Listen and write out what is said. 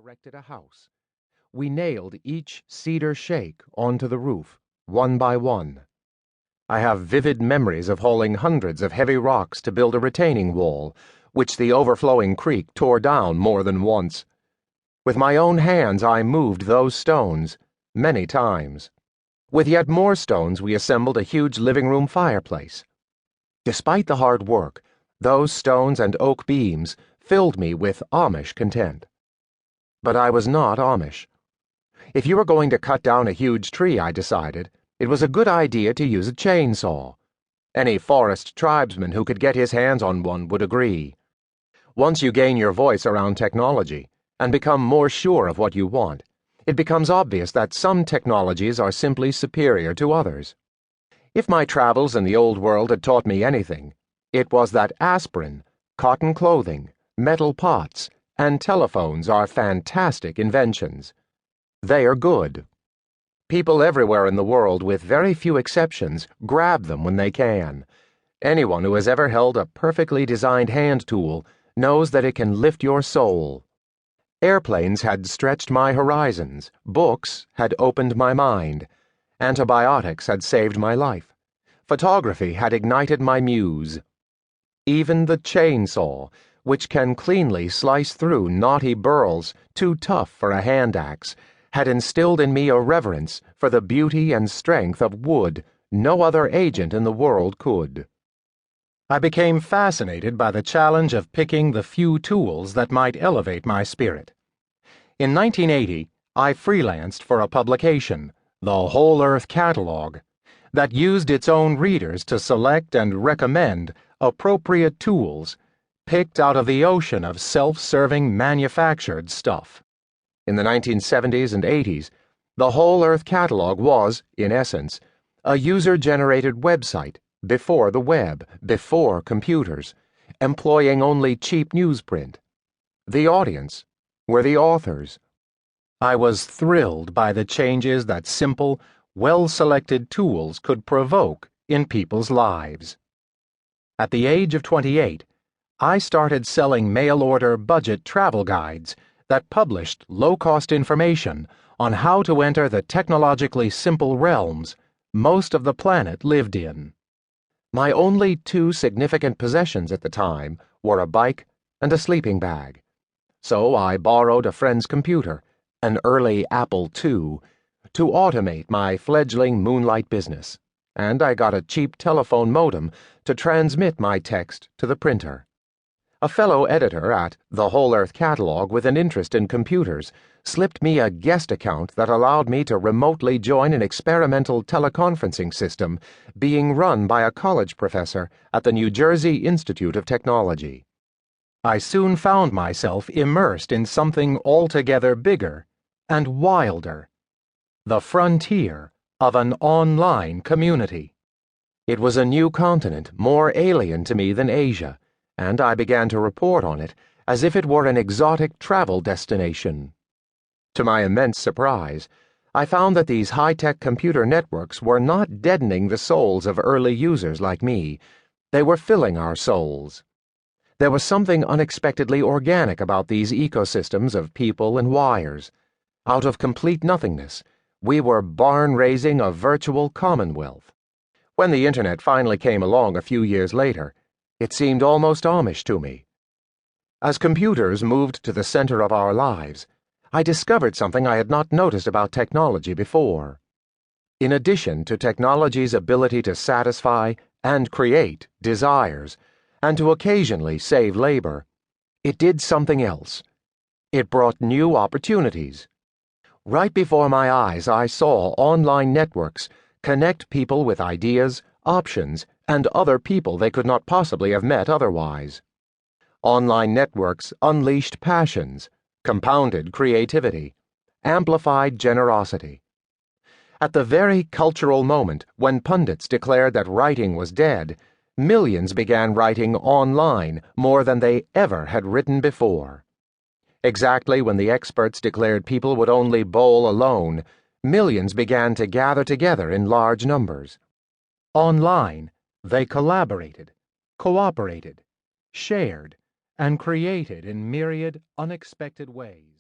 erected a house. We nailed each cedar shake onto the roof, one by one. I have vivid memories of hauling hundreds of heavy rocks to build a retaining wall, which the overflowing creek tore down more than once. With my own hands I moved those stones, many times. With yet more stones we assembled a huge living room fireplace. Despite the hard work, those stones and oak beams filled me with Amish content. But I was not Amish. If you were going to cut down a huge tree, I decided, it was a good idea to use a chainsaw. Any forest tribesman who could get his hands on one would agree. Once you gain your voice around technology and become more sure of what you want, it becomes obvious that some technologies are simply superior to others. If my travels in the old world had taught me anything, it was that aspirin, cotton clothing, metal pots, and telephones are fantastic inventions. They are good. People everywhere in the world, with very few exceptions, grab them when they can. Anyone who has ever held a perfectly designed hand tool knows that it can lift your soul. Airplanes had stretched my horizons, books had opened my mind, antibiotics had saved my life, photography had ignited my muse. Even the chainsaw, which can cleanly slice through knotty burls too tough for a hand axe, had instilled in me a reverence for the beauty and strength of wood no other agent in the world could. I became fascinated by the challenge of picking the few tools that might elevate my spirit. In 1980, I freelanced for a publication, the Whole Earth Catalog, that used its own readers to select and recommend appropriate tools picked out of the ocean of self-serving manufactured stuff. In the 1970s and 80s, the Whole Earth Catalog was, in essence, a user-generated website before the web, before computers, employing only cheap newsprint. The audience were the authors. I was thrilled by the changes that simple, well-selected tools could provoke in people's lives. At the age of 28, I started selling mail-order budget travel guides that published low-cost information on how to enter the technologically simple realms most of the planet lived in. My only two significant possessions at the time were a bike and a sleeping bag, so I borrowed a friend's computer, an early Apple II, to automate my fledgling moonlight business, and I got a cheap telephone modem to transmit my text to the printer. A fellow editor at the Whole Earth Catalog with an interest in computers slipped me a guest account that allowed me to remotely join an experimental teleconferencing system being run by a college professor at the New Jersey Institute of Technology. I soon found myself immersed in something altogether bigger and wilder: the frontier of an online community. It was a new continent, more alien to me than Asia, and I began to report on it as if it were an exotic travel destination. To my immense surprise, I found that these high-tech computer networks were not deadening the souls of early users like me. They were filling our souls. There was something unexpectedly organic about these ecosystems of people and wires. Out of complete nothingness, we were barn-raising a virtual commonwealth. When the internet finally came along a few years later, it seemed almost Amish to me. As computers moved to the center of our lives, I discovered something I had not noticed about technology before. In addition to technology's ability to satisfy and create desires, and to occasionally save labor, it did something else. It brought new opportunities. Right before my eyes, I saw online networks connect people with ideas, options, and other people they could not possibly have met otherwise. Online networks unleashed passions, compounded creativity, amplified generosity. At the very cultural moment when pundits declared that writing was dead, millions began writing online more than they ever had written before. Exactly when the experts declared people would only bowl alone, millions began to gather together in large numbers. Online, they collaborated, cooperated, shared, and created in myriad unexpected ways.